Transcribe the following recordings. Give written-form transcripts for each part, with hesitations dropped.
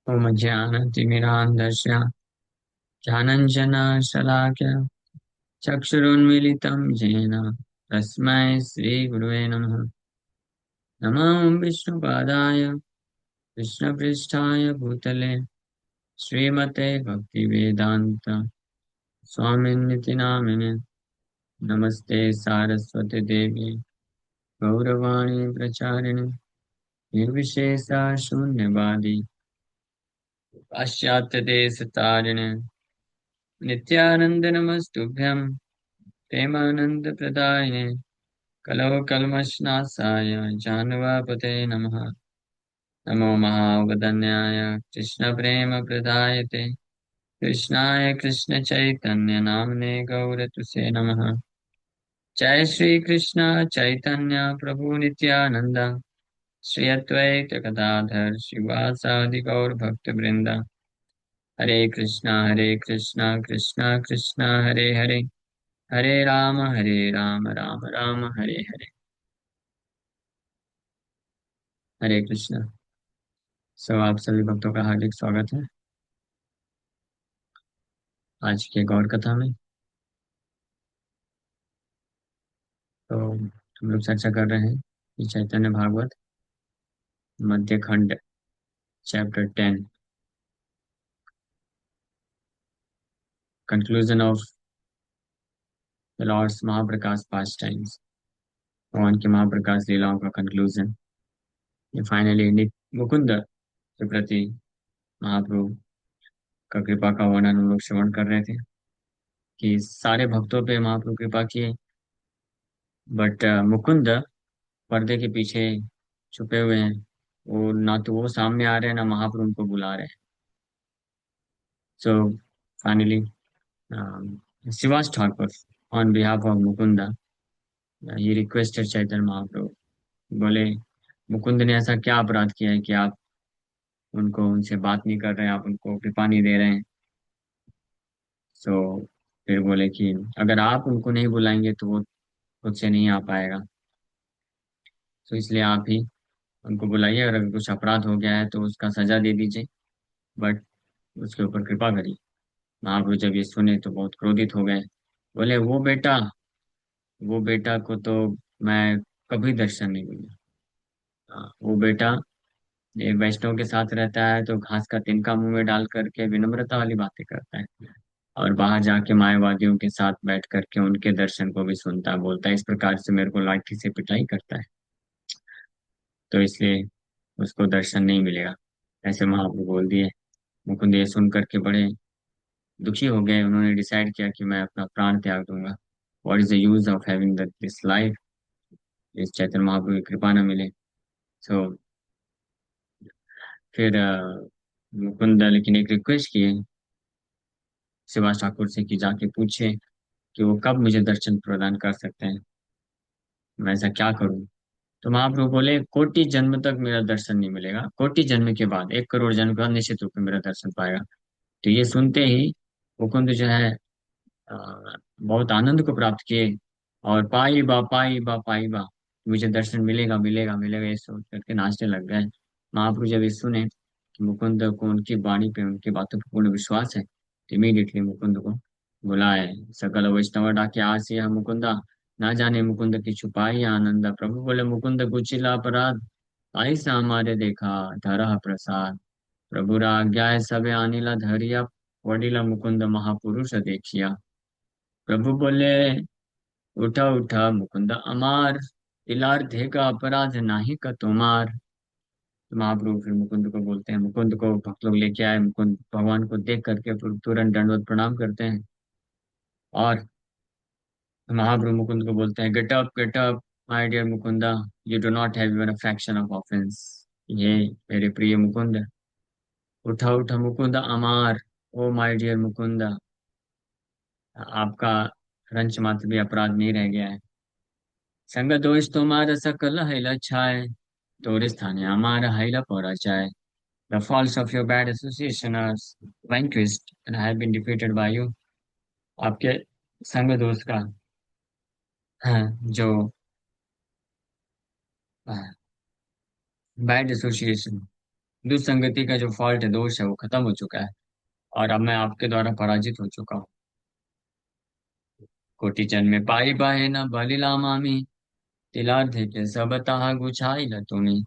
ओम ज्ञानतिमिरान्धस्य ज्ञानञ्जनशलाकया चक्षुरुन्मीलितं येन तस्मै श्रीगुरुवे नमः। नमो विष्णुपादाय कृष्णपृष्ठाय भूतले श्रीमते भक्तिवेदान्त स्वामिनिति नामिने। नमस्ते सारस्वती देवी गौरवाणी प्रचारिणे निर्विशेषा शून्यवादी पाश्चात्यदेशतारिणे नित्यानन्द नमस्तुभ्यं प्रेमानन्दप्रदायिने कलवकल्मषनाशाय जाह्नवापते नमः। नमो महावदन्याय कृष्णप्रेमप्रदायते कृष्णाय कृष्णचैतन्यनाम्ने गौरतुसे नमः। जय श्री कृष्ण चैतन्य प्रभु नित्यानंद श्री अद्वैत गदाधर शिवासादि गौर भक्त वृंदा। हरे कृष्णा कृष्णा कृष्णा हरे हरे, हरे राम राम राम हरे हरे। हरे कृष्णा। सो आप सभी भक्तों का हार्दिक स्वागत है आज के गौर कथा में। तो हम लोग चर्चा कर रहे हैं कि चैतन्य Bhagavata Madhya Khanda chapter 10, conclusion of the lord's Mahaprakash pastimes. भगवान के महाप्रकाश लीलाओं का कंक्लूजन। ये फाइनली मुकुंद के प्रति महाप्रभु का कृपा का वर्णन हम लोग श्रवण कर रहे थे कि सारे भक्तों पे महाप्रभु कृपा किए, बट मुकुंद पर्दे के पीछे छुपे हुए हैं। वो ना तो वो सामने आ रहे हैं ना महाप्रभु उनको बुला रहे हैं। So finally Shivas Thakur on behalf of Mukunda ये रिक्वेस्टेड चैतन्य महाप्रभु, बोले मुकुंद ने ऐसा क्या अपराध किया है कि आप उनको उनसे बात नहीं कर रहे हैं, आप उनको कृपा नहीं दे रहे हैं। सो फिर बोले कि अगर आप उनको नहीं बुलाएंगे तो वो खुद से नहीं आ पाएगा, तो इसलिए आप ही उनको बुलाइए और अगर कुछ अपराध हो गया है तो उसका सजा दे दीजिए, बट उसके ऊपर कृपा करिए। महाप्रभु जब ये सुने तो बहुत क्रोधित हो गए। बोले वो बेटा को तो मैं कभी दर्शन नहीं दूंगा। हाँ, वो बेटा एक वैष्णव के साथ रहता है तो घास का तिनका मुंह में डाल करके विनम्रता वाली बातें करता है, और बाहर जाके मायावादियों के साथ बैठ करके उनके दर्शन को भी सुनता है, बोलता है इस प्रकार से मेरे को लाठी से पिटाई करता है, तो इसलिए उसको दर्शन नहीं मिलेगा। ऐसे महाप्रभु बोल दिए। मुकुंद ये सुन करके बड़े दुखी हो गए। उन्होंने डिसाइड किया कि मैं अपना प्राण त्याग दूंगा। What is the use of having this life, इस चैतन्य महाप्रभु की कृपा न मिले। सो फिर मुकुंद लेकिन एक रिक्वेस्ट किए शिवास ठाकुर से कि जाके पूछे कि वो कब मुझे दर्शन प्रदान कर सकते हैं, मैं ऐसा क्या करूं। तो महाप्रभु बोले कोटि जन्म तक मेरा दर्शन नहीं मिलेगा, कोटि जन्म के बाद 1 करोड़ जन्म के बाद निश्चित रूप में मेरा दर्शन पाएगा। तो ये सुनते ही मुकुंद जो है बहुत आनंद को प्राप्त किए, और पाई बा मुझे दर्शन मिलेगा मिलेगा मिलेगा ये सोच करके नाचने लग गए। महाप्रभु जब ये सुने कि मुकुंद को उनकी वाणी पे उनकी बातों पर पूर्ण विश्वास है, तो इमीडिएटली मुकुंद को बुलाए। सकल वैष्णव डाके आसिया मुकुंदा, ना जाने मुकुंद की छुपाई आनंदा। प्रभु बोले मुकुंद कुचिला अपराध ऐसा हमारे देखा धरह प्रसाद। प्रभु आज्ञा है सबे आनीला धरिया, वडिला मुकुंद महापुरुष देखिया। प्रभु बोले उठा उठा मुकुंद अमार, तिलार का अपराध नाही का तुम्हार। तो महाप्रभु फिर मुकुंद को बोलते हैं, मुकुंद को भक्त लोग लेके आए। मुकुंद भगवान को देख करके तुरंत दंडवत प्रणाम करते हैं, और महाप्रभु मुकुंद को बोलते हैं get up my dear Mukunda, you do not have even a fraction of offence. ये मेरे प्रिय मुकुंद, उठा उठा मुकुंद अमार, ओ माय डियर मुकुंदा, आपका रंच मात्र भी अपराध नहीं रह गया है। संग दोष तुम्हारा सकल हैला छाए, तोरे स्थाने हमारा हैला पौरा जाए। The faults of your bad association are vanquished and have been defeated by you. आपके संग दोष का जो बैड एसोसिएशन दुष्संगति का जो फॉल्ट है, दोष है, वो खत्म हो चुका है। और अब मैं आपके द्वारा पराजित हो चुका हूँ। कोटि जन्मे पाई बाहे न बलिला मामी, तिलार्थे के सब ताहा गुछाइल तुमी।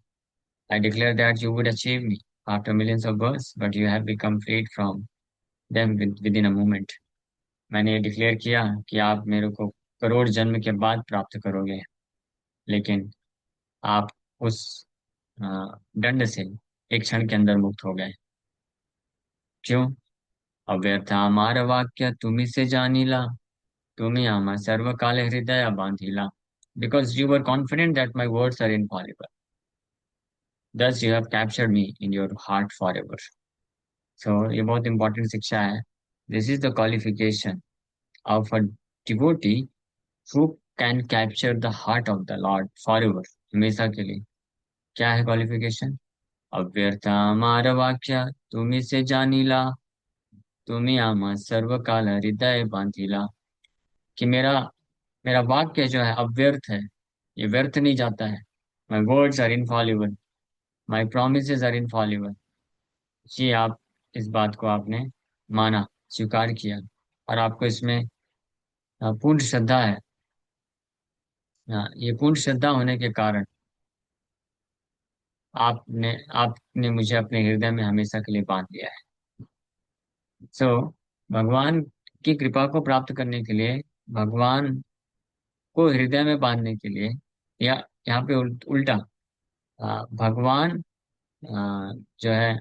I declare that you would achieve me after millions of births, but you have become freed from them within a moment. मैंने ये डिक्लेयर किया कि आप मेरे को करोड़ जन्म के बाद प्राप्त करोगे, लेकिन आप उस अ, दंड से एक क्षण के अंदर मुक्त हो गए। क्यों? अव्यर्थ आमार वाक्य तुम्ही से जानीला, तुम्ही आमा सर्व काले हृदय बांधीला। Because you were confident that my words are infallible. Thus you have captured me in your heart forever. So ये बहुत इंपॉर्टेंट शिक्षा है। This is the qualification of a devotee who can capture the heart of the Lord forever. हमेशा के लिए। क्या है qualification? अव्यर्थ अमार वाक्य तुम्ही से जानीला, तुम्ही आमा सर्व काल हृदय बांधीला। कि मेरा मेरा वाक्य जो है अव्यर्थ है, ये व्यर्थ नहीं जाता है। My words are infallible, my promise are infallible. जी, आप इस बात को आपने माना, स्वीकार किया, और आपको इसमें पूर्ण श्रद्धा है। ये पूर्ण श्रद्धा होने के कारण आपने मुझे अपने हृदय में हमेशा के लिए बांध लिया है। सो भगवान की कृपा को प्राप्त करने के लिए, भगवान को हृदय में बांधने के लिए, या यहाँ पे उल्टा, भगवान जो है,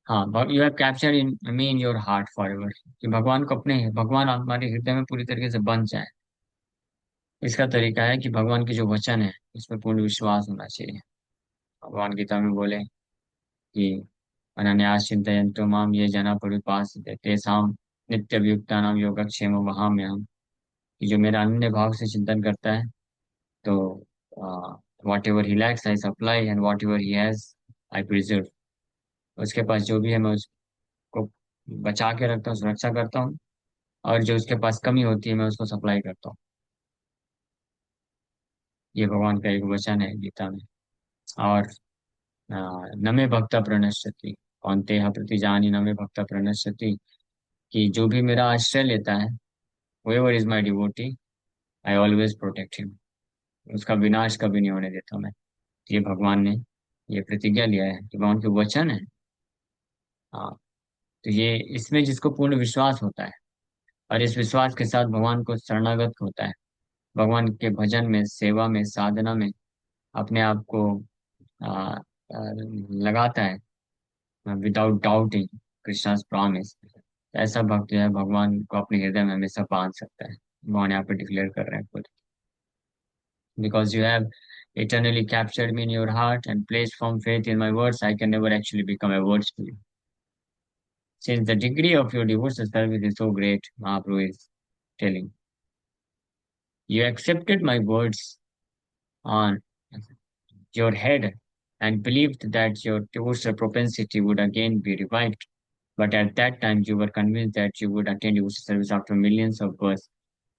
हाँ, you have captured in me in your heart for ever. कि भगवान हमारे हृदय में पूरी तरीके से बंध जाए। इसका तरीका है कि भगवान के जो वचन है उसमें पूर्ण विश्वास होना चाहिए। भगवान गीता में बोले कि अनन्यास चिंतयन्तो माम ये जना परिपास्यते तेषां नित्ययुक्तानां योगक्षेम वहाम्यहम्। कि जो मेरा अनन्य भाव से चिंतन करता है, तो what ever he lakhs I supply, and what ever he has I preserve. उसके पास जो भी है मैं उसको बचा के रखता हूँ, सुरक्षा करता हूँ। और जो उसके पास कमी होती है मैं उसको सप्लाई करता हूँ। ये भगवान का एक वचन है गीता में। और न मे भक्ता प्रणश्यति, कौन्तेह प्रतिजानी न मे भक्ता प्रणश्यति। कि जो भी मेरा आश्रय लेता है, whoever is my devotee, I always protect him। उसका विनाश कभी नहीं होने देता मैं। ये भगवान ने ये प्रतिज्ञा लिया है कि भगवान के वचन है। हाँ, तो ये इसमें जिसको पूर्ण विश्वास होता है, और इस विश्वास के साथ भगवान को शरणागत होता है, भगवान के भजन में, सेवा में, साधना में अपने आप को आ, आ, लगाता है, विदाउट डाउटिंग कृष्णा's प्रॉमिस। ऐसा भक्त जो है भगवान को अपने हृदय में हमेशा बांध सकता है। भगवान यहाँ पे डिक्लेयर कर रहे हैं खुद। Because you have eternally captured me in your heart and placed firm faith in my words, I can never actually become a words to you. Since the degree of your devotional service is so great, Mahaprabhu is telling, you accepted my words on your head and believed that your devotional propensity would again be revived. But at that time, you were convinced that you would attend devotional service after millions of births.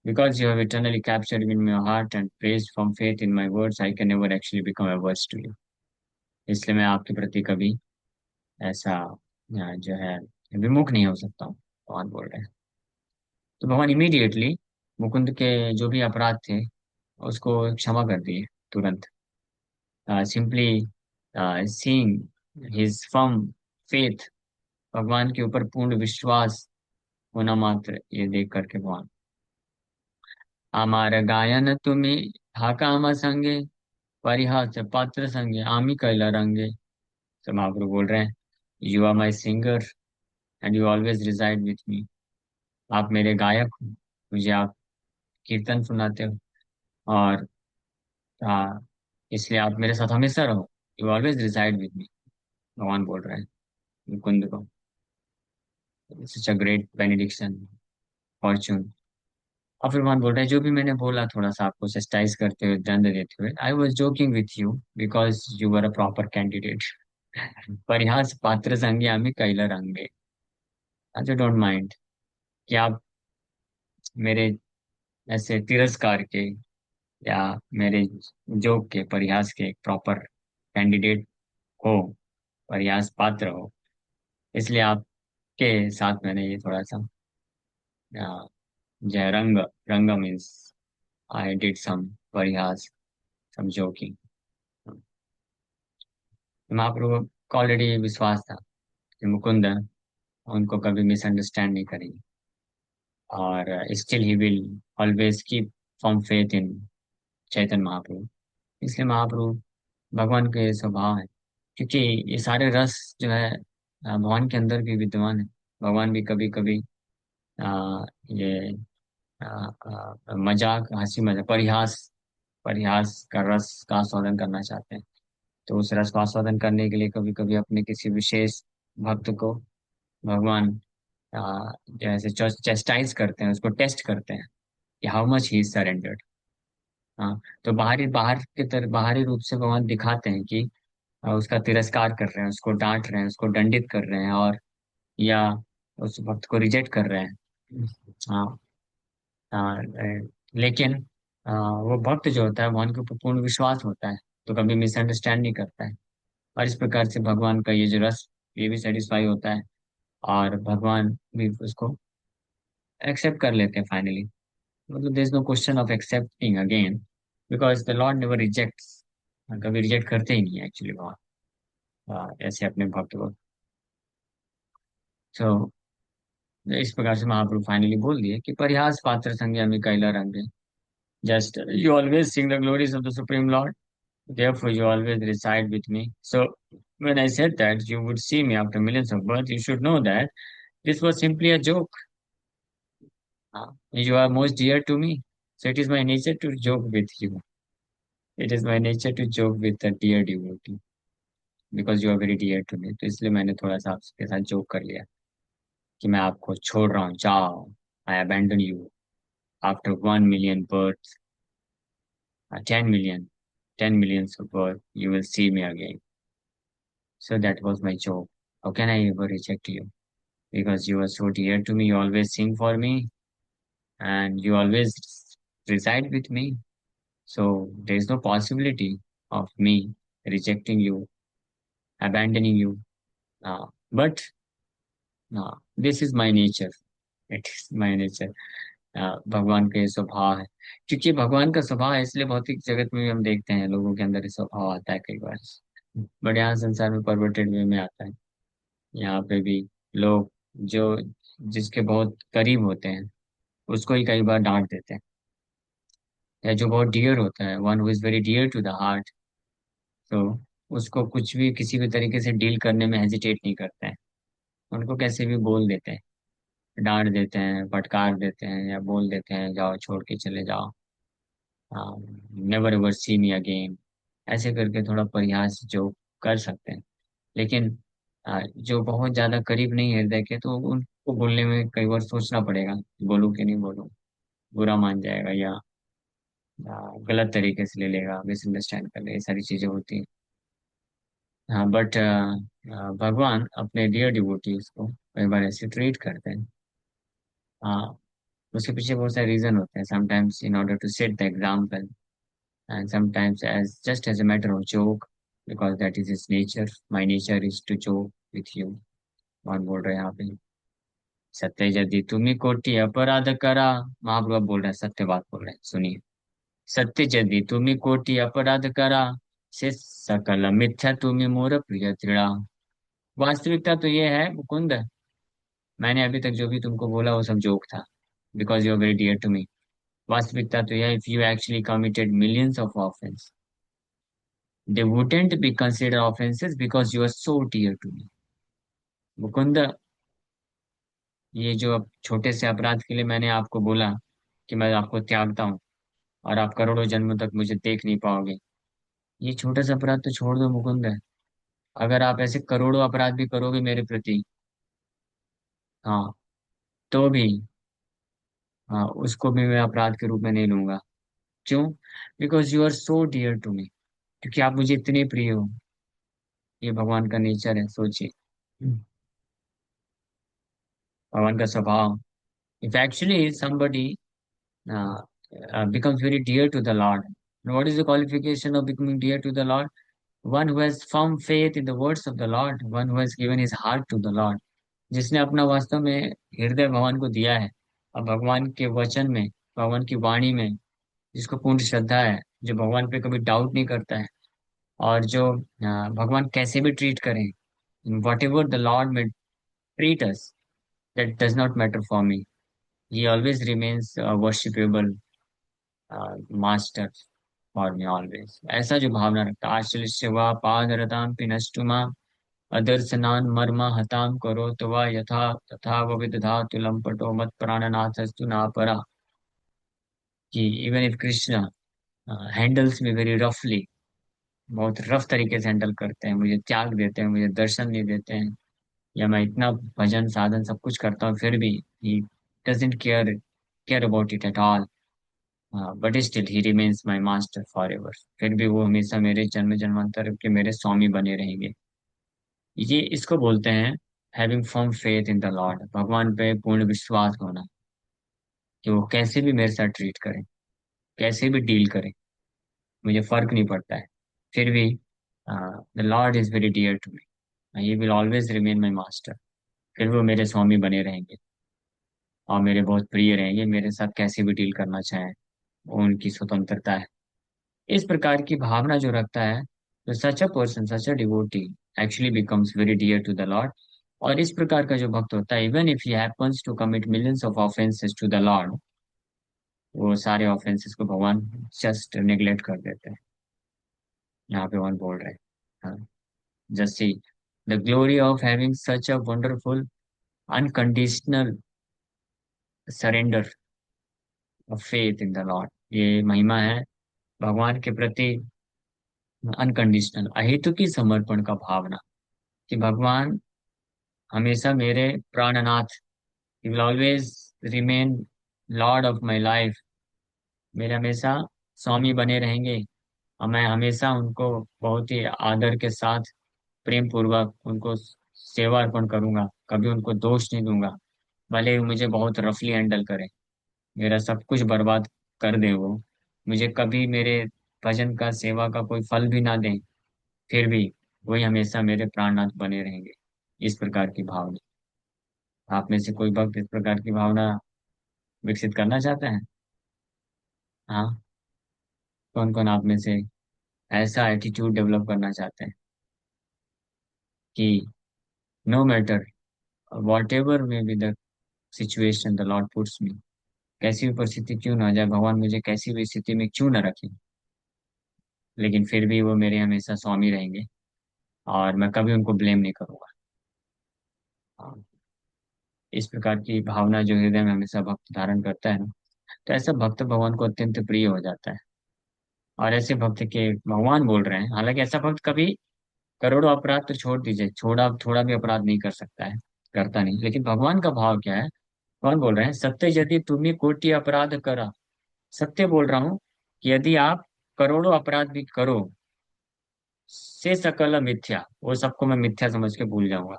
Because you have eternally captured me in your heart and placed firm faith in my words, I can never actually become a words to you. इसलिए मैं आपके प्रति कभी ऐसा जो है विमुख नहीं हो सकता हूँ। भगवान बोल रहे हैं। तो भगवान इमीडिएटली मुकुंद के जो भी अपराध थे उसको क्षमा कर दिए तुरंत। Simply seeing his firm faith, भगवान के ऊपर पूर्ण विश्वास होना मात्र, ये देख करके भगवान, আমার গায়ন তুমি ঢাকা আমার संगे, परिहास पात्र संगे आमी कैला रंगे। तो महाप्रभु बोल रहे हैं, you are my singer and you always reside with me. आप मेरे गायक हो, मुझे आप कीर्तन सुनाते हो, और इसलिए आप मेरे साथ हमेशा रहो। You always reside with me, भगवान बोल रहे हैं मुकुंद को। Such a great benediction, fortune. और फिर भगवान बोल रहे हैं, जो भी मैंने बोला थोड़ा सा आपको चेस्टाइज करते हुए, दंड देते हुए, I was joking with you because you were a proper candidate. परिहास पात्र संगे आम्ही कैला रंगे। आई डोंट माइंड कि आप मेरे ऐसे तिरस्कार के या मेरे जोक के, परिहास के एक प्रॉपर कैंडिडेट हो। प्रयास पात्र हो, इसलिए आपके साथ मैंने ये थोड़ा सा जो है रंग, रंग मीन्स आई डिड सम परिहास, सम जोकिंग। महाप्रभु को ऑलरेडी विश्वास था कि मुकुंद उनको कभी मिसअंडरस्टैंड नहीं करेंगे, और still he will always keep firm faith in Chaitanya Mahaprabhu. इसलिए महाप्रभु भगवान के स्वभाव है, क्योंकि ये सारे रस जो है भगवान के अंदर भी विद्यमान है। भगवान भी कभी कभी ये मजाक, हंसी मजाक, परिहास, परिहास का रस का आस्वादन करना चाहते हैं। तो उस रस का आस्वादन करने के लिए कभी कभी अपने किसी विशेष भक्त को भगवान जैसे चेस्टाइज करते हैं, उसको टेस्ट करते हैं कि how much he is surrendered. हाँ, तो बाहर की तरह बाहरी रूप से भगवान दिखाते हैं कि उसका तिरस्कार कर रहे हैं, उसको डांट रहे हैं, उसको दंडित कर रहे हैं, और या उस भक्त को रिजेक्ट कर रहे हैं। हाँ। लेकिन वो भक्त जो होता है भगवान के ऊपर पूर्ण विश्वास होता है, तो कभी मिसअंडरस्टैंड नहीं करता है। और इस प्रकार से भगवान का ये जो रस, ये भी सेटिस्फाई होता है, और भगवान भी उसको एक्सेप्ट कर लेते हैं फाइनली। मतलब there is no question of accepting again, because the lord never rejects. कभी रिजेक्ट करते ही नहीं एक्चुअली भगवान ऐसे अपने भक्त को। तो इस प्रकार से महाप्रभु फाइनली बोल दिए कि परिहास पात्र संज्ञा कैला रंगे, just you always sing the glories of the supreme lord, therefore you always reside with me. So when I said that you would see me after millions of births, you should know that this was simply a joke. You are most dear to me, so it is my nature to joke with you. It is my nature to joke with a dear devotee because you are very dear to me. तो इसलिए मैंने थोड़ा सा आपके साथ joke कर लिया कि मैं आपको छोड़ रहा हूँ, जाओ, आई abandon you after 1 million births, 10 million, 10 millions of births, you will see me again. So that was my joke. How can I ever reject you? Because you are so dear to me, you always sing for me, and you always reside with me. So there is no possibility of me rejecting you, abandoning you. But this is my nature. It is my nature. भगवान के स्वभाव है, क्योंकि भगवान का स्वभाव है, इसलिए भौतिक जगत में भी हम देखते हैं लोगों के अंदर ये स्वभाव आता है कई बार। बट यहाँ संसार में परवर्टेड वे में आता है। यहाँ पे भी लोग जो जिसके बहुत करीब होते हैं उसको ही कई बार डांट देते हैं, या जो बहुत डियर होता है, one who is very dear to the heart, तो उसको कुछ भी किसी भी तरीके से डील करने में हेजिटेट नहीं करते हैं। उनको कैसे भी बोल देते हैं, डांट देते हैं, फटकार देते हैं, या बोल देते हैं जाओ छोड़ के चले जाओ, never ever see me again, ऐसे करके थोड़ा परिहास जो कर सकते हैं। लेकिन जो बहुत ज्यादा करीब नहीं है हृदय के, तो उनको बोलने में कई बार सोचना पड़ेगा, बोलूं कि नहीं बोलूं, बुरा मान जाएगा, या गलत तरीके से ले लेगा, मिसअंडरस्टैंड कर ले, ये सारी चीजें होती हैं। हाँ, बट भगवान अपने डियर डिवोटीज को कई बार ऐसे ट्रीट करते हैं। हाँ, उसके पीछे बहुत सारे रीजन होते हैं, sometimes in order to set the example, and sometimes as just as a matter of joke, because that is his nature, my nature is to joke with you. कौन बोल रहे हैं यहाँ पे? सत्य यदि तुम्ही कोटि अपराध करा, महाप्रभु बोल रहे हैं, सत्य बात बोल रहे हैं, सुनिए। सत्य यदि तुम्ही कोटि अपराध करा, से सकल मिथ्या तुम्ही मोर प्रिय तृणा। वास्तविकता तो ये है मुकुंद, मैंने अभी तक जो भी तुमको बोला वो सब जोक था, because you are very dear to me. वास्तविकता तो यह है, if you actually committed millions of offense, they wouldn't be consider offenses because you are so dear to me. Mukund, ये जो अब छोटे से अपराध के लिए मैंने आपको बोला कि मैं आपको त्यागता हूँ, और आप करोड़ों जन्म तक मुझे देख नहीं पाओगे, ये छोटा सा अपराध तो छोड़ दो मुकुंद। अगर आप ऐसे करोड़ों अपराध भी करोगे मेरे प्रति, हाँ, तो भी, हाँ, उसको भी मैं अपराध के रूप में नहीं लूंगा। क्यों? Because you are so dear to me, क्योंकि आप मुझे इतने प्रिय हो। ये भगवान का नेचर है, सोचिए। भगवान का स्वभाव, if actually somebody becomes very dear to the Lord, and what is the qualification of becoming dear to the Lord? One who has firm faith in the words of the Lord, one who has given his heart to the Lord, जिसने अपना वास्तव में हृदय भगवान को दिया है, और भगवान के वचन में, भगवान की वाणी में जिसको पूर्ण श्रद्धा है, जो भगवान पे कभी डाउट नहीं करता है, और जो भगवान कैसे भी ट्रीट करें, वट एवर द लॉर्ड में treat us, that does not matter for me, he always remains worshipable master for me always. ऐसा जो भावना रखता, आश्चर्य सेवा पाद रताम पिनष्टुमा अदर्शनान मर्मा हताम करो तो वा यथा तथा विदधा तुलम पटो मत प्राणनाथस्तु ना परा, कि even if Krishna handles me very रफली, बहुत रफ तरीके से हैंडल करते हैं, मुझे त्याग देते हैं, मुझे दर्शन नहीं देते हैं, या मैं इतना भजन साधन सब कुछ करता हूँ फिर भी he doesn't care care about it at all, but still he remains my master for ever, फिर भी वो हमेशा मेरे जन्म जन्मांतर के मेरे स्वामी बने रहेंगे। ये इसको बोलते हैं having firm faith in the Lord, भगवान पे पूर्ण विश्वास होना, कि वो कैसे भी मेरे साथ ट्रीट करें, कैसे भी डील करें, मुझे फर्क नहीं पड़ता है, फिर भी the Lord is very dear to me, he will always remain my master, फिर वो मेरे स्वामी बने रहेंगे और मेरे बहुत प्रिय रहेंगे, मेरे साथ कैसे भी डील करना चाहें, वो उनकी स्वतंत्रता है। इस प्रकार की भावना जो रखता है, तो such a person, such a devotee actually becomes very dear to the lord. और इस प्रकार का जो भक्त होता है, even if he happens to commit millions of offences to the lord, वो सारे ऑफेंसेस को भगवान जस्ट नेग्लेक्ट कर देते हैं। यहाँ पे भगवान बोल रहे हैं, हाँ, just see the glory of having such a wonderful unconditional surrender of faith in the Lord, ये महिमा है भगवान के प्रति अनकंडीशनल अहेतुकी समर्पण का भावना, कि भगवान हमेशा मेरे प्राणनाथ, he will always remain lord of my life, मेरे हमेशा स्वामी बने रहेंगे, और मैं हमेशा उनको बहुत ही आदर के साथ, प्रेम पूर्वक उनको सेवा अर्पण करूंगा, कभी उनको दोष नहीं दूंगा, भले ही मुझे बहुत रफली हैंडल करें, मेरा सब कुछ बर्बाद कर दे वो, मुझे कभी मेरे भजन का सेवा का कोई फल भी ना दें, फिर भी वही हमेशा मेरे प्राणनाथ बने रहेंगे। इस प्रकार की भावना, आप में से कोई भक्त इस प्रकार की भावना विकसित करना चाहते हैं? हाँ, कौन कौन आप में से ऐसा एटीट्यूड डेवलप करना चाहते हैं कि no matter what ever may be the situation the lord puts me, कैसी भी परिस्थिति क्यों ना आ जाए, भगवान मुझे कैसी भी स्थिति में क्यों ना रखे, लेकिन फिर भी वो मेरे हमेशा स्वामी रहेंगे, और मैं कभी उनको ब्लेम नहीं करूंगा। हाँ, इस प्रकार की भावना जो हृदय में हमेशा भक्त धारण करता है ना, तो ऐसा भक्त भगवान को अत्यंत प्रिय हो जाता है। और ऐसे भक्त के भगवान बोल रहे हैं, हालांकि ऐसा भक्त कभी करोड़ों अपराध तो छोड़ दीजिए, छोड़ा थोड़ा भी अपराध नहीं कर सकता है, करता नहीं, लेकिन भगवान का भाव क्या है, भगवान बोल रहे हैं सत्य यदि तुम्हें कोटि अपराध करा, सत्य बोल रहा हूं कि यदि आप करोड़ों अपराध भी करो, से सकल मिथ्या, वो सबको मैं मिथ्या समझ के भूल जाऊंगा,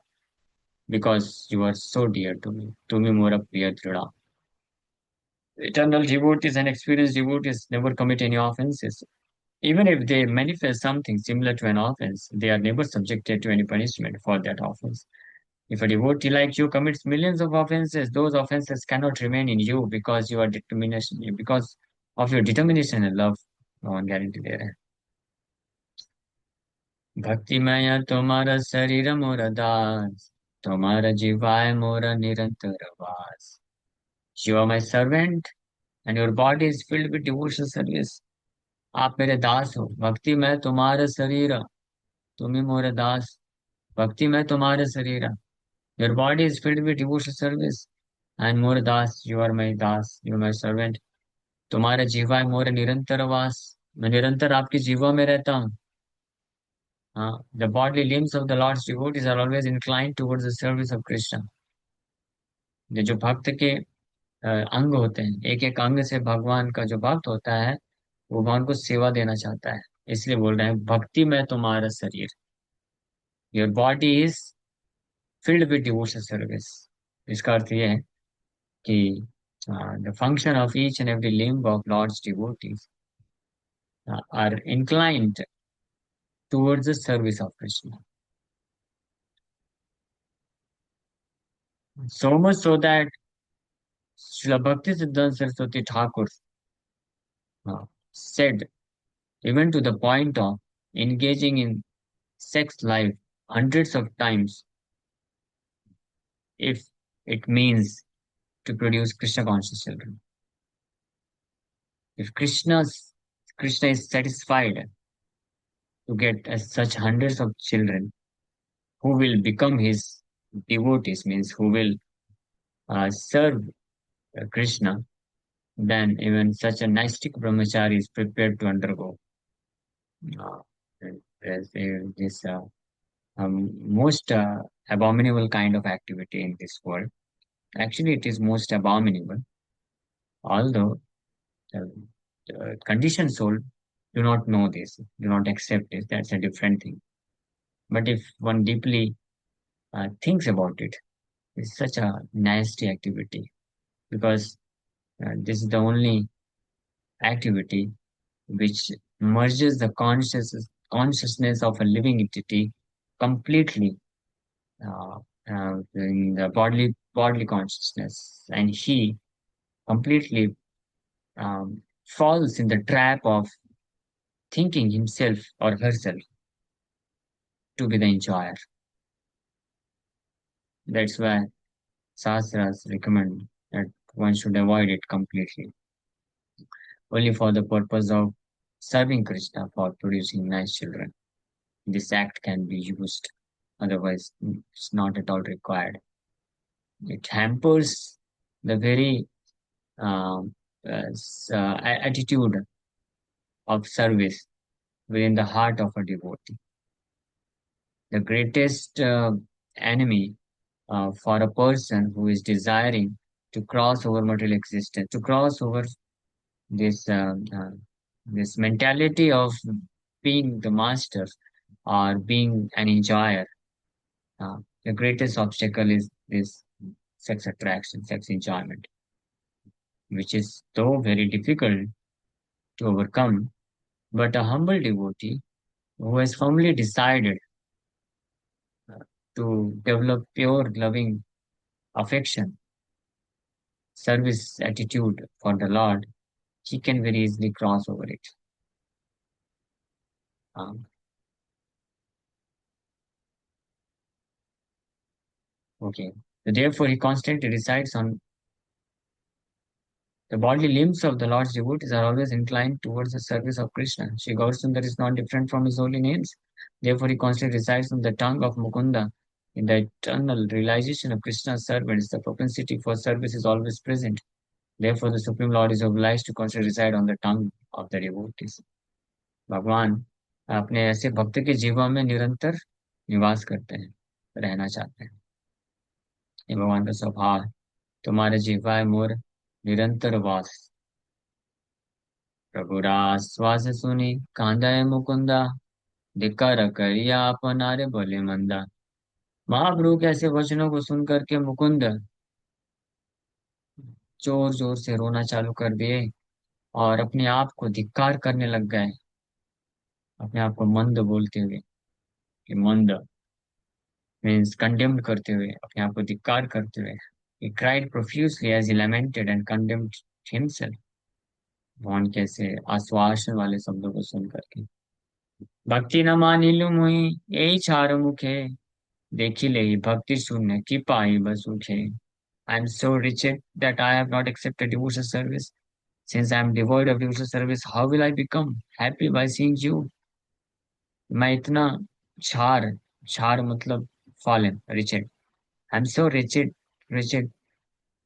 because you are so dear to me, तुम्हें मोर प्रिय दृढ़। Eternal devotees and experienced devotees never commit any offenses. Even if they manifest something similar to an offense, they are never subjected to any punishment for that offense. If a devotee like you commits millions of offenses, those offenses cannot remain in you because of your determination and love. भगवान guarantee दे रहे हैं। भक्ति माया तुम्हारा शरीर मोरा दास, तुम्हारा जीवाय मोरा निरंतर वास। You are my servant and your body is filled with devotional service. आप मेरे दास हो, भक्ति में तुम्हारा शरीर, तुम्ही मोरे दास, भक्ति में तुम्हारा शरीर, your body is filled with devotional service, and मोर दास, यू आर माई दास, यू आर माई सर्वेंट। तुम्हारा जीवा है मोर निरंतर वास, मैं निरंतर आपकी जीवा में रहता हूँ। हाँ, the body limbs of the Lord's devotees are always inclined towards the service of Krishna. ये जो भक्त के अंग होते हैं, एक एक अंग से भगवान का जो भक्त होता है, वो भगवान को सेवा देना चाहता है, इसलिए बोल रहे हैं भक्ति में तुम्हारा शरीर, your body is filled with devotional service. इसका अर्थ यह है कि the function of each and every limb of Lord's devotees are inclined towards the service of Krishna. So much so that Srila Bhakti Siddhanta Saraswati Thakur said, even to the point of engaging in sex life hundreds of times if it means to produce Krishna conscious children. If Krishna is satisfied to get such hundreds of children who will become his devotees, means who will serve Krishna, then even such a Naistic brahmachari is prepared to undergo uh, this most abominable kind of activity in this world. Actually, it is most abominable, although the, the conditioned soul do not know this, do not accept this. That's a different thing. But if one deeply thinks about it, it's such a nasty activity because this is the only activity which merges the consciousness of a living entity completely uh, in the bodily consciousness, and he completely falls in the trap of thinking himself or herself to be the enjoyer. That's why Sastras recommend that one should avoid it completely, only for the purpose of serving Krishna for producing nice children. This act can be used, otherwise, it's not at all required. It hampers the very um, attitude of service within the heart of a devotee. The greatest enemy for a person who is desiring to cross over material existence, to cross over this this mentality of being the master or being an enjoyer. The greatest obstacle is this sex attraction, sex enjoyment, which is though very difficult to overcome. But a humble devotee who has firmly decided to develop pure loving affection, service attitude for the Lord, he can very easily cross over it. Um, okay. So therefore, he constantly recites on the bodily limbs of the Lord's devotees are always inclined towards the service of Krishna. Sri Gaurasundar is not different from his holy names. Therefore, he constantly recites on the tongue of Mukunda. In the eternal realization of Krishna's servants, the propensity for service is always present. Therefore, the Supreme Lord is obliged to constantly reside on the tongue of the devotees. भगवान अपने ऐसे भक्त के जीवन में निरंतर निवास करते हैं, रहना चाहते हैं। ये भगवान का स्वभाव है। तुम्हारे जीवाय मोर निरंतर वास, प्रभुरा श्वास सुनी कांदाय मुकुंदा, धिक्कार करिया अपनारे भले मंदा। महाप्रभु के ऐसे वचनों को सुन करके मुकुंद जोर जोर से रोना चालू कर दिए और अपने आप को धिक्कार करने लग गए, अपने आप को मंद बोलते हुए कि मंद मीन्स कंडेम्ड करते हुए, अपने आप को धिक्कार करते हुए। He cried profusely as he lamented and condemned himself. भगवान कैसे आश्वासन वाले शब्दों को सुन करके, भक्ति न मानिलु मुई यही चार मुखे, देखी ले भक्ति शून्य की पाई बसुखे। I am so wretched that I have not accepted devotional service. Since I am devoid of devotional service, how will I become happy by seeing you? मैं इतना छार, छार मतलब fallen, wretched. I am so wretched, wretched.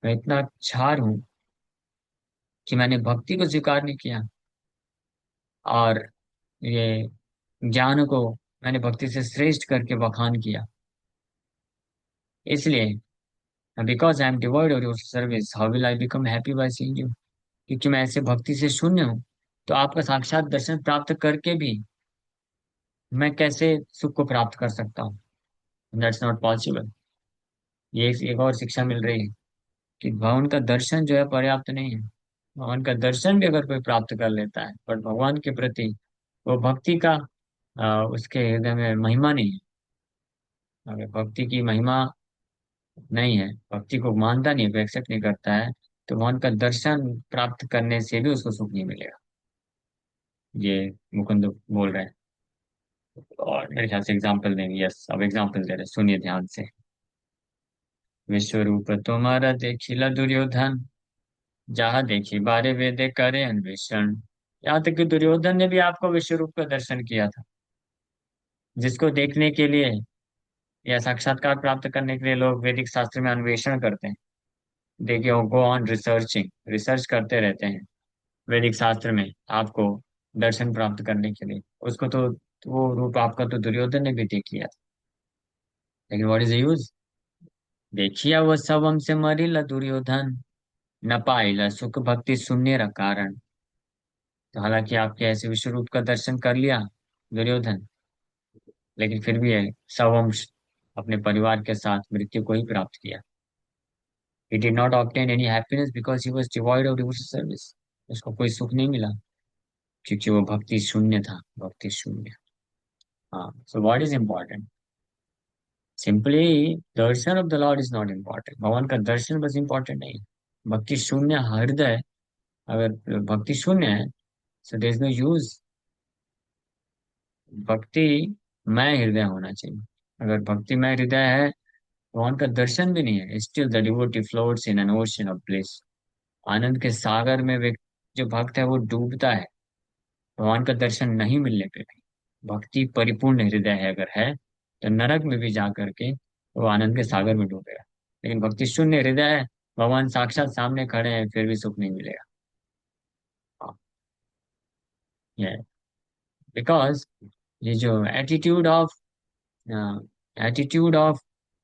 मैं इतना छार हूँ कि मैंने भक्ति को स्वीकार नहीं किया और ये ज्ञान को मैंने भक्ति से श्रेष्ठ करके बखान किया। इसलिए because I am devoid of your service how will I become happy bye seeing you, क्योंकि मैं ऐसे भक्ति से शून्य हूँ, तो आपका साक्षात दर्शन प्राप्त करके भी मैं कैसे सुख को प्राप्त कर सकता हूँ? That's not possible. ये एक और शिक्षा मिल रही है कि भगवान का दर्शन जो है पर्याप्त नहीं है। भगवान का दर्शन भी अगर कोई प्राप्त कर लेता है, बट भगवान के प्रति वो भक्ति का उसके हृदय में महिमा नहीं है। अगर भक्ति की महिमा नहीं है, भक्ति को मानता नहीं है, को एक्सेप्ट नहीं करता है, तो भगवान का दर्शन प्राप्त करने से भी उसको सुख नहीं मिलेगा। ये मुकुंद बोल रहे हैं। और मेरे ख्याल से एग्जाम्पल देंगे। यस, अब एग्जाम्पल दे रहे हैं, सुनिए ध्यान से। विश्व रूप तुम्हारा देखिला दुर्योधन, जहाँ देखी बारे वेदे करे अन्वेषण। यहाँ तक कि दुर्योधन ने भी आपको विश्व रूप का दर्शन किया था, जिसको देखने के लिए या साक्षात्कार प्राप्त करने के लिए लोग वैदिक शास्त्र में अन्वेषण करते हैं। देखिए, गो ऑन रिसर्चिंग, रिसर्च करते रहते हैं वैदिक शास्त्र में आपको दर्शन प्राप्त करने के लिए। उसको तो, वो रूप आपका तो दुर्योधन ने भी देख लिया था, लेकिन व्हाट इज द यूज? देखिया वह सब हमसे मरिला दुर्योधन, न पाइला सुख भक्ति शून्य र कारण। तो हालांकि आपके ऐसे विश्व रूप का दर्शन कर लिया दुर्योधन, लेकिन फिर भी है सवंश अपने परिवार के साथ मृत्यु को ही प्राप्त किया। He did not obtain any happiness because he was devoid of devotional service. उसको कोई सुख नहीं मिला क्योंकि वो भक्ति शून्य था, भक्ति शून्य। हाँ, so what is important? Simply Darshan of the Lord is not important. भगवान का दर्शन बस important नहीं है। भक्ति शून्य हृदय, अगर भक्ति शून्य है, so there is no use। भक्ति मैं हृदय होना चाहिए। अगर भक्ति में हृदय है, भगवान का दर्शन भी नहीं है, still the devotee floats in an ocean of bliss. आनंद के सागर में व्यक्ति जो भक्त है वो डूबता है, भगवान का दर्शन नहीं मिलने पे भी। भक्ति परिपूर्ण हृदय है अगर है, तो नरक में भी जा करके वो आनंद के सागर में डूबेगा। लेकिन भक्ति शून्य हृदय है, भगवान साक्षात सामने खड़े हैं, फिर भी सुख नहीं मिलेगा। हाँ, ये बिकॉज ये जो attitude of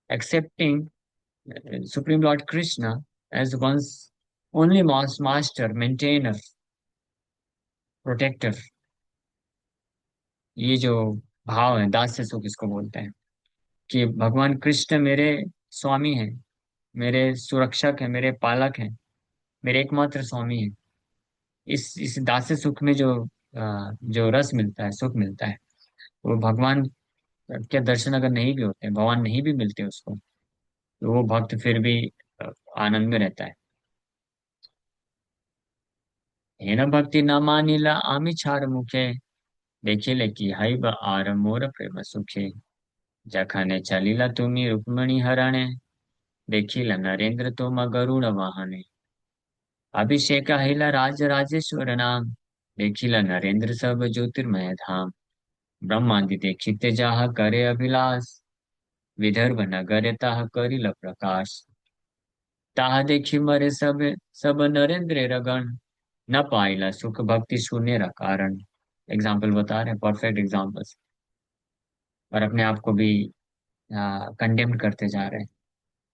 accepting supreme Lord Krishna as one's only master, maintainer, protector, ये जो भाव है, दास्य सुख इसको बोलते हैं, कि भगवान कृष्ण मेरे स्वामी हैं, मेरे सुरक्षक हैं, मेरे पालक हैं, मेरे एकमात्र स्वामी हैं। इस दास्य सुख में जो रस मिलता है, सुख मिलता है, वो भगवान के दर्शन अगर नहीं भी होते, भगवान नहीं भी मिलते उसको, तो वो भक्त फिर भी आनंद में रहता है। हेन भक्ति न मानिला आमी छाड़ मुखे, देखिले कि हई आर मोर प्रेम सुखे। जखने चलिला तुमी रुक्मणी हरणे, देखिला नरेंद्र तुम गरुड़ वाहने। अभिषेक हिला राज राजेश्वर नाम, देखिला नरेंद्र सब ज्योतिर्मय धाम। ब्रह्मादि देखिते जाह करे अभिलाष, विदर्भ नगर ताह करिल प्रकाश। ताह देखी मरे सब सब नरेंद्र रगण, न पाइला सुख भक्ति शून्य र कारण। एग्जाम्पल बता रहे हैं, परफेक्ट एग्जाम्पल्स। और अपने आप को भी कंडेम करते जा रहे हैं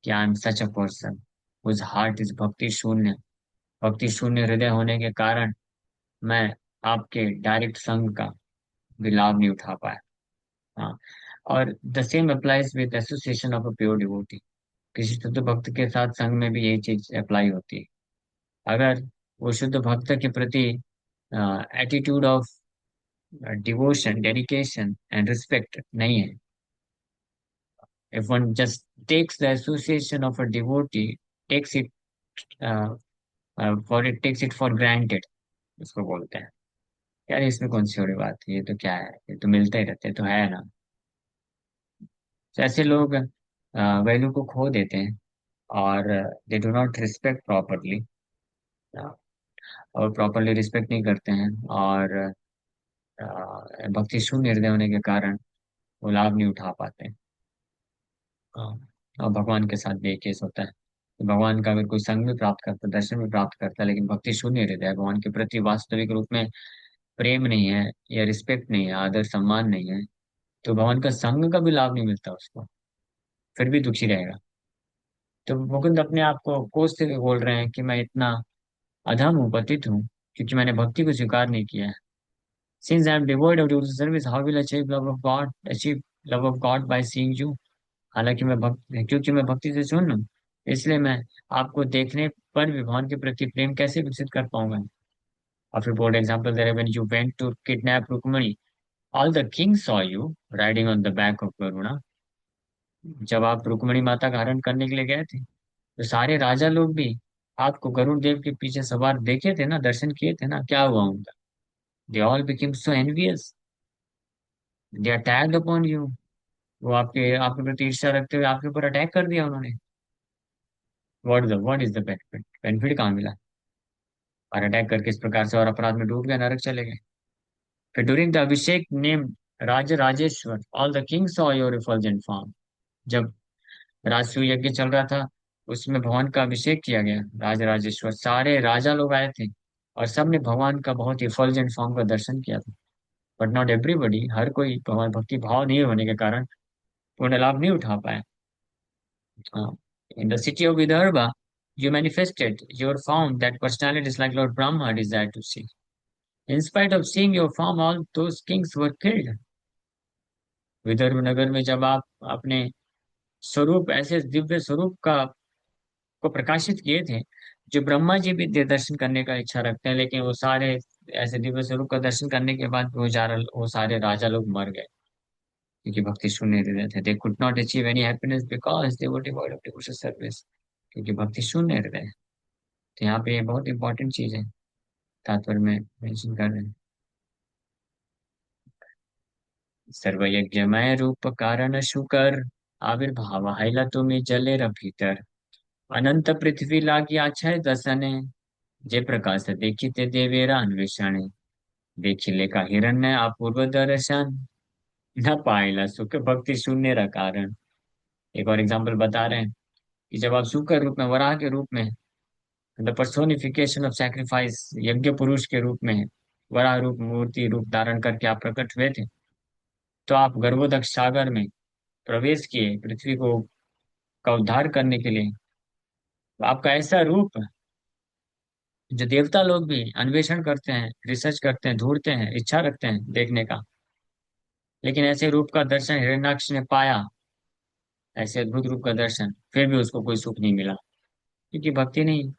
कि I am such a person whose heart is भक्ति शून्य। भक्ति शून्य हृदय होने के कारण मैं आपके डायरेक्ट संग का भी लाभ नहीं उठा पाया। हाँ, और the same applies with association of a pure devotee. किसी शुद्ध भक्त के साथ संग में भी यही चीज अप्लाई होती है। अगर वो शुद्ध भक्त के प्रति attitude of devotion, dedication and respect नहीं है, if one just takes the association of a devotee, takes it takes it for granted, उसको बोलते हैं। यार इसमें कौन सी हो रही बात है, ये तो क्या है, ये तो मिलते ही रहते तो है ना। तो ऐसे लोग वैल्यू को खो देते हैं, और they do not respect properly, और प्रॉपरली रिस्पेक्ट नहीं करते हैं, और भक्ति शून्य हृदय होने के कारण वो लाभ नहीं उठा पाते। हाँ, और भगवान के साथ भी एक केस होता है कि भगवान का अगर कोई संग भी प्राप्त करता है, दर्शन भी प्राप्त करता है, लेकिन भक्ति शून्य हृदय है, भगवान के प्रति वास्तविक रूप में प्रेम नहीं है, या रिस्पेक्ट नहीं है, आदर सम्मान नहीं है, तो भगवान का संग का भी लाभ नहीं मिलता उसको, फिर भी दुखी रहेगा। तो मुकुंद अपने आप को कोसते हुए बोल रहे हैं कि मैं इतना अधम हूँ, पतित हूँ, क्योंकि मैंने भक्ति को स्वीकार नहीं किया है। Since I am devoid of devotional service, how will achieve love of God by seeing you. हालांकि मैं भक्त, क्योंकि मैं भक्ति से शून्य हूँ, इसलिए मैं आपको देखने पर भी भगवान के प्रति प्रेम कैसे विकसित कर पाऊंगा। और फिर बोर्ड एग्जाम्पल दे रहे, when you went to kidnap Rukmini, all the king saw you riding on the back of Garuda. जब आप रुक्मणी माता का हरण करने के लिए गए थे, तो सारे राजा लोग भी आपको गरुड़ देव के पीछे सवार देखे थे ना, दर्शन किए थे ना, क्या हुआ उनका? They all became so envious, they attacked upon you. वो आपके आपके प्रति ईर्ष्या रखते हुए आपके ऊपर अटैक कर दिया उन्होंने। What is the benefit? Benefit कहाँ मिला? और अटैक करके इस प्रकार से और अपराध में डूब गए, नरक चले गए। फिर during the abhishek name Raj Rajeshwar all the kings saw your refulgent form. जब राजसूय यज्ञ चल रहा था, उसमें भगवान का अभिषेक किया गया, राज राजेश्वर सारे राजा लोग आए थे, और सबने भगवान का बहुत ही फर्जेंट फॉर्म का दर्शन किया था। बट नॉट एवरीबडी, हर कोई भगवान भक्ति भाव नहीं होने के कारण पूर्ण लाभ नहीं उठा पाया। In the city of Vidarbha, you manifested your form that personalities like Lord Brahma desired to see. In spite of seeing your form, all those kings were killed. Vidarbha नगर में जब आप अपने स्वरूप, ऐसे दिव्य स्वरूप का को प्रकाशित किए थे, जो ब्रह्मा जी भी दर्शन करने का इच्छा रखते हैं, लेकिन वो सारे ऐसे दिव्य स्वरूप का दर्शन करने के बाद वो सारे राजा लोग मर गए, क्योंकि भक्ति शून्य हृदय थे। They could not achieve any happiness because they were devoid of devotional service, क्योंकि भक्ति शून्य हृदय है। तो यहाँ पे ये बहुत इंपॉर्टेंट चीज है, तात्पर्य में मेंशन कर रहे हैं। सर्वयज्ञमय रूप कारण शुकर, आविर्भाव हैला तुम्हें जले भीतर। अनंत पृथ्वी लागी आछय दसने, जे प्रकाश देखिते देवेरा अन्वेषणे। देखिले का हिरण्य अपूर्व दर्शन, न पाइला सुख भक्ति शून्य रा कारण। एक और एग्जाम्पल बता रहे हैं कि जब आप शुकर रूप में, वराह के रूप में, द पर्सोनिफिकेशन ऑफ सैक्रिफाइस, यज्ञ पुरुष के रूप में वराह रूप, मूर्ति रूप धारण करके आप प्रकट हुए थे, तो आप गर्भोदक सागर में प्रवेश किए पृथ्वी को का उद्धार करने के लिए। तो आपका ऐसा रूप जो देवता लोग भी अन्वेषण करते हैं, रिसर्च करते हैं, ढूंढते हैं, इच्छा रखते हैं देखने का, लेकिन ऐसे रूप का दर्शन हिरण्याक्ष ने पाया, ऐसे अद्भुत रूप का दर्शन, फिर भी उसको कोई सुख नहीं मिला, क्योंकि भक्ति नहीं।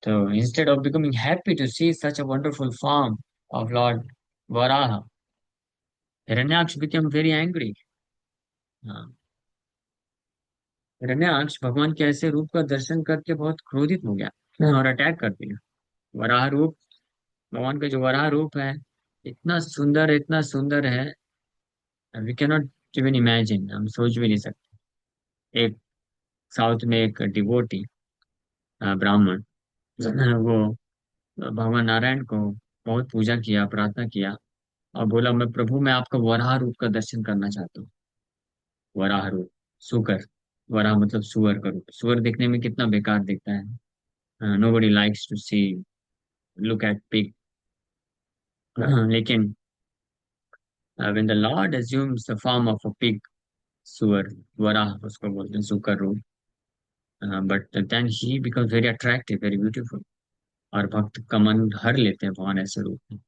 तो instead of becoming happy to see such a wonderful form of Lord Varaha, Hiranyaksha become very angry. हाँ, हिरण्याक्ष भगवान के ऐसे रूप का दर्शन करके बहुत क्रोधित हो गया और अटैक कर दिया। वराह रूप, भगवान का जो वराह रूप है, इतना सुंदर है, we can not even imagine, हम सोच भी नहीं सकते। एक साउथ में एक डिवोटी ब्राह्मण, वो भगवान नारायण को बहुत पूजा किया, प्रार्थना किया, और बोला, मैं प्रभु, मैं आपका वराह रूप का दर्शन करना चाहता हूँ। वराह रूप, सुकर, वराह मतलब सुअर का रूप। सुअर दिखने में कितना बेकार दिखता है, nobody likes to see, look at pig. लेकिन when the lord assumes the form of a pig, सुअर, वराह उसको बोलते हैं, सुकर रूप, but then he becomes very attractive, very beautiful, और भक्त का मन हर लेते हैं भगवान ऐसे रूप में।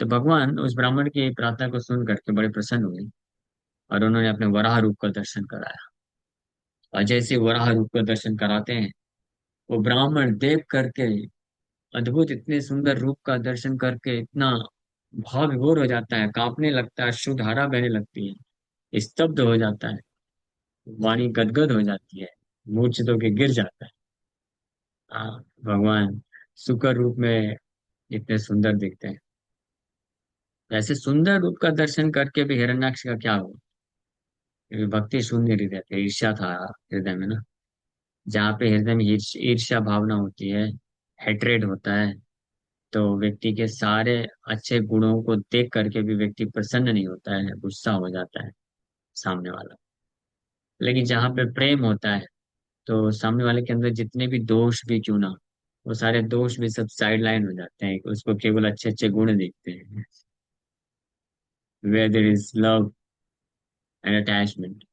तो भगवान उस ब्राह्मण की प्रार्थना को सुन करके बड़े प्रसन्न हुए, और उन्होंने अपने वराह रूप का दर्शन कराया। और जैसे वराह रूप का दर्शन कराते हैं, वो ब्राह्मण देख करके, अद्भुत इतने सुंदर रूप का दर्शन करके इतना भाव विभोर हो जाता है, कांपने लगता है, अश्रुधारा बहने लगती है, स्तब्ध हो जाता है, वाणी गदगद हो जाती है, मूर्छित होकर गिर जाता है। भगवान सुकर रूप में इतने सुंदर दिखते हैं। ऐसे सुंदर रूप का दर्शन करके भी हिरण्याक्ष का क्या हुआ? क्योंकि भक्ति शून्य हृदय थे, ईर्ष्या था हृदय में ना। जहाँ पे हृदय में ईर्ष्या भावना होती है, हेट्रेड होता है, तो व्यक्ति के सारे अच्छे गुणों को देख करके भी व्यक्ति प्रसन्न नहीं होता है, गुस्सा हो जाता है सामने वाला। लेकिन जहाँ पे प्रेम होता है, तो सामने वाले के अंदर जितने भी दोष भी क्यों ना, वो सारे दोष भी सब साइड लाइन हो जाते हैं, उसको केवल अच्छे अच्छे गुण दिखते हैं। Where there is love and attachment,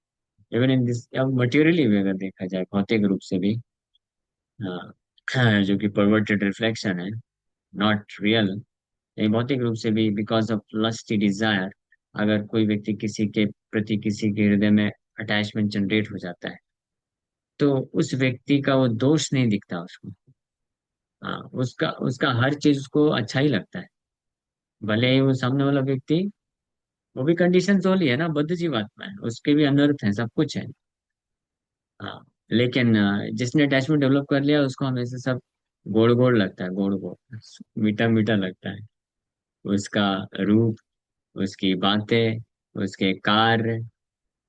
even in this, अब मटेरियली भी अगर देखा जाए, भौतिक रूप से भी, जो कि परवर्टेड रिफ्लेक्शन है, नॉट रियल। ये भौतिक रूप से भी, बिकॉज ऑफ लस्टी डिजायर, अगर कोई व्यक्ति किसी के प्रति, किसी के हृदय में अटैचमेंट जनरेट हो जाता है, तो उस व्यक्ति का वो दोष नहीं दिखता उसको। हाँ, उसका उसका हर चीज उसको अच्छा ही लगता है, भले ही वो सामने वाला व्यक्ति वो भी कंडीशन वाली है ना, बुद्ध जीवात्मा है, उसके भी अनर्थ है, सब कुछ है। हाँ। लेकिन जिसने अटैचमेंट डेवलप कर लिया उसको हमेशा सब गोड़ गोड़ लगता है, गोड़ गोड़, मीठा मीठा लगता है। उसका रूप, उसकी बातें, उसके कार्य,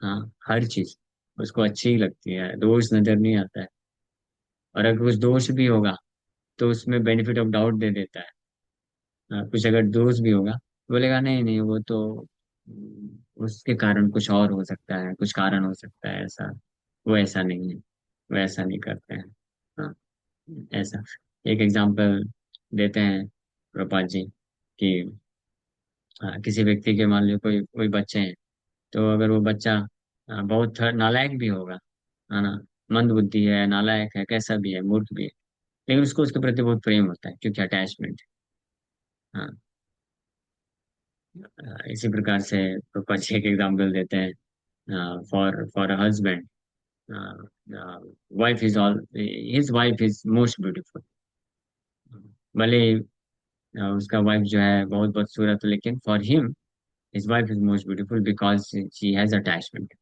हाँ, हर चीज उसको अच्छी ही लगती है, दोष नजर नहीं आता है। और अगर कुछ दोष भी होगा तो उसमें बेनिफिट ऑफ डाउट दे देता है। कुछ अगर दोष भी होगा तो बोलेगा नहीं नहीं, वो तो उसके कारण कुछ और हो सकता है, कुछ कारण हो सकता है ऐसा, वो ऐसा नहीं है, वो ऐसा नहीं करते हैं। हाँ, ऐसा। एक एग्जांपल देते हैं प्रभुपाद जी कि किसी व्यक्ति के, मान लो कोई कोई बच्चे हैं, तो अगर वो बच्चा बहुत नालायक भी होगा, है ना, मंद बुद्धि है, नालायक है, कैसा भी है, मूर्ख भी है, लेकिन उसको उसके प्रति बहुत प्रेम होता है क्योंकि अटैचमेंट। हाँ। इसी प्रकार से प्रभुपाद जी एक एग्जाम्पल देते हैं, for a husband, wife is all, his wife is most beautiful. भले ही, उसका वाइफ जो है बहुत बदसूरत है, लेकिन for him his wife is most beautiful because she has attachment.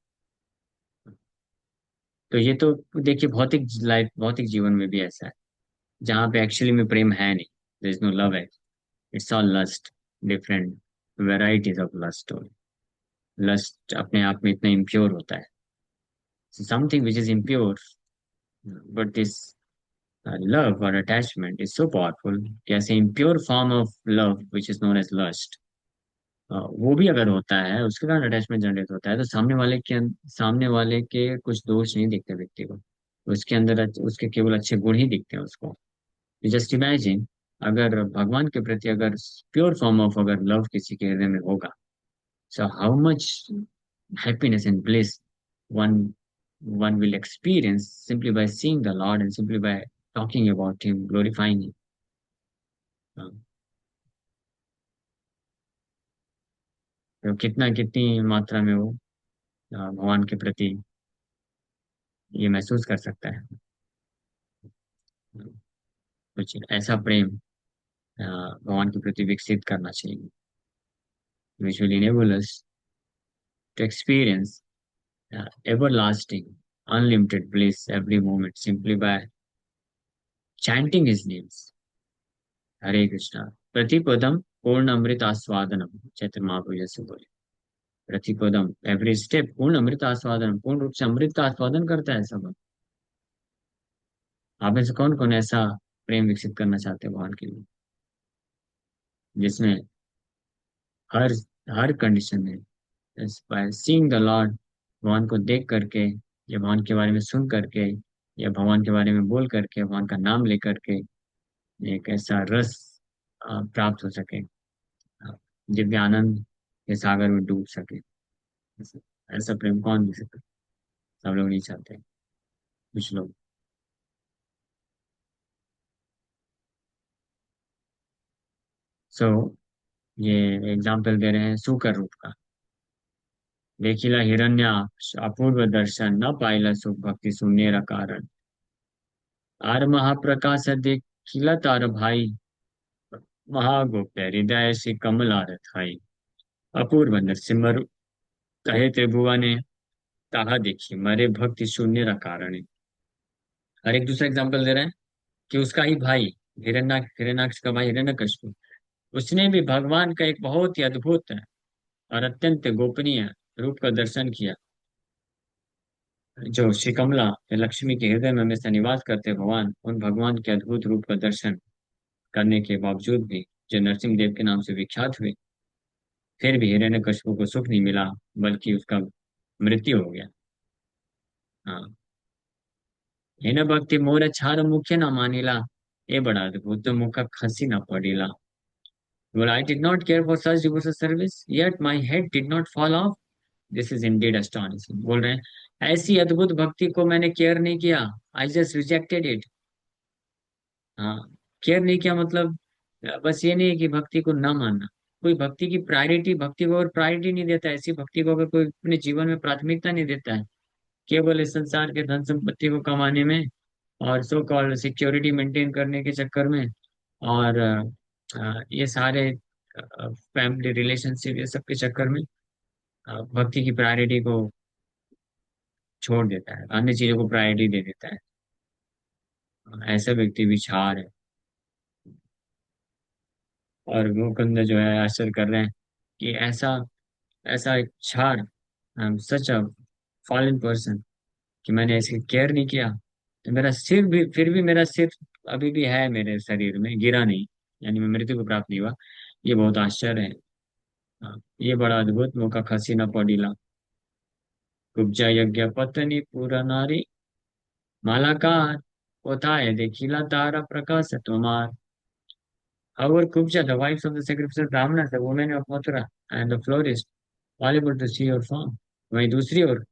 तो ये तो देखिए, भौतिक लाइफ, भौतिक जीवन में भी ऐसा है, जहाँ पे एक्चुअली में प्रेम है नहीं, देयर इज नो लव है, it's all lust, different varieties of lust. Lust अपने आप में इतना इम्प्योर होता है, something which is impure, but this love or attachment is so powerful, कैसे impure form of love which is known as lust, वो भी अगर होता है, उसके कारण अटैचमेंट जनरेट होता है, तो सामने वाले के कुछ दोष नहीं दिखते व्यक्ति को, उसके अंदर उसके केवल अच्छे गुण ही दिखते हैं उसको। जस्ट इमेजिन, अगर भगवान के प्रति अगर प्योर फॉर्म ऑफ अगर लव किसी के हृदय में होगा, so how much happiness and bliss one one will experience simply by seeing the Lord and simply by talking about Him, glorifying Him. तो कितना, कितनी मात्रा में वो भगवान के प्रति ये महसूस कर सकता है। कुछ ऐसा प्रेम भगवान के प्रति विकसित करना चाहिए, which will enable us to experience everlasting, unlimited bliss every moment simply by chanting His names. हरे कृष्णा, प्रतिपदम पूर्ण अमृत आस्वादनम, चैतन्य महाप्रभु जैसे बोले, प्रतिपदम, एवरी स्टेप पूर्ण अमृत आस्वादनम, पूर्ण रूप से अमृत का आस्वादन करता है सब। आप में से कौन कौन ऐसा प्रेम विकसित करना चाहते हैं भगवान के लिए, जिसमें हर हर कंडीशन में, बाय सीइंग द लॉर्ड, भगवान को देख करके, या भगवान के बारे में सुन करके, या भगवान के बारे में बोल करके, भगवान का नाम लेकर के एक ऐसा रस प्राप्त हो सके, दिव्य आनंद के सागर में डूब सके। ऐसा ऐसा प्रेम कौन दे सकता, सब लोग नहीं चाहते, कुछ लोग। सो ये एग्जाम्पल दे रहे हैं सूकर रूप का। देखिला हिरण्याक्ष अपूर्व दर्शन, न पाइला सुख भक्ति सुनेरा कारण, आर महाप्रकाश देखिला तार भाई, महागोप्य हृदय से कमला रथाई, अपूर्व नरसिम्हा कहे त्रिभुवने, ताहा देखी मरे भक्ति शून्य कारण। और एक दूसरा एग्जाम्पल दे रहे हैं कि उसका ही भाई हिरण्याक्ष का भाई हिरण्यकशिपु, उसने भी भगवान का एक बहुत ही अद्भुत और अत्यंत गोपनीय रूप का दर्शन किया। जो श्री कमला या लक्ष्मी के हृदय में हमेशा निवास करते भगवान, उन भगवान के अद्भुत रूप का दर्शन करने के बावजूद भी, जो नरसिंह देव के नाम से विख्यात हुए, फिर भी हिरण्यकशिपु को सुख नहीं मिला, बल्कि उसका मृत्यु हो गया। हाँ। हिन भक्ति मोर छार मुख्य न मानिला, ये बड़ा अद्भुत मुख खसी न पड़ीला। Well, I did not care for such devotional service, yet my head did not fall off. This is indeed astonishing. बोल रहे हैं, ऐसी अद्भुत भक्ति को मैंने केयर नहीं किया, आई जस्ट रिजेक्टेड इट। हाँ, केयर नहीं किया मतलब बस ये नहीं है कि भक्ति को ना मानना, कोई भक्ति की प्रायोरिटी, भक्ति को अगर प्रायोरिटी नहीं देता है, ऐसी भक्ति को अगर कोई अपने जीवन में प्राथमिकता नहीं देता है, केवल इस संसार के धन संपत्ति को कमाने में और सो कॉल्ड सिक्योरिटी मेंटेन करने के चक्कर में, और ये सारे फैमिली रिलेशनशिप, ये सब के चक्कर में, भक्ति की प्रायोरिटी को छोड़ देता है, अन्य चीजों को प्रायोरिटी दे देता है। ऐसा व्यक्ति विचार है। और मुकुंद जो है आश्चर्य कर रहे हैं कि ऐसा ऐसा एक क्षार, आई am such a fallen person, कि मैंने ऐसे केयर नहीं किया, तो मेरा सिर भी, फिर भी मेरा सिर अभी भी है मेरे शरीर में, गिरा नहीं, यानी मैं मृत्यु को प्राप्त नहीं हुआ। ये बहुत आश्चर्य है। हाँ, ये बड़ा अद्भुत मुका खसीना पडिला, कुब्जा यज्ञ पत्नी पूरा नारी, मालाकार कोथाय देखिला तारा प्रकाश तुम्हार। However, Kubja, the wives of the sacrificial Brahmanas, the women of Mathura, and the florist, all able to see your form. वहीं दूसरी ओर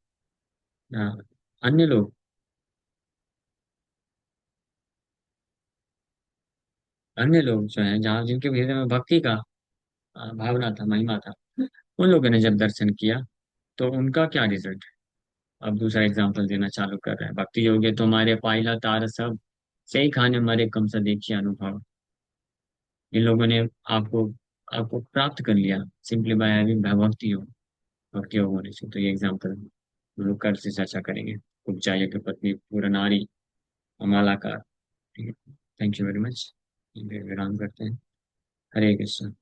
अ, अन्य लोग, जो हैं, जहाँ जिनके हृदय में भक्ति का भावना था, महिमा था, उन लोगों ने जब दर्शन किया तो उनका क्या रिजल्ट है। अब दूसरा एग्जाम्पल देना चालू कर रहे हैं। भक्ति योगे तुम्हारे पाइला तार सब, सही खाने मरे कम सा देखिए अनुभव। इन लोगों ने आपको आपको प्राप्त कर लिया सिंपली बाय हैविंग भक्ति योग, भक्ति योग होने से। तो ये एग्जाम्पल हम लोग कल से चर्चा करेंगे। उपचार्य की पत्नी पूरा नारी अमालाकार। ठीक है, थैंक यू वेरी मच। विराम करते हैं। हरे कृष्ण।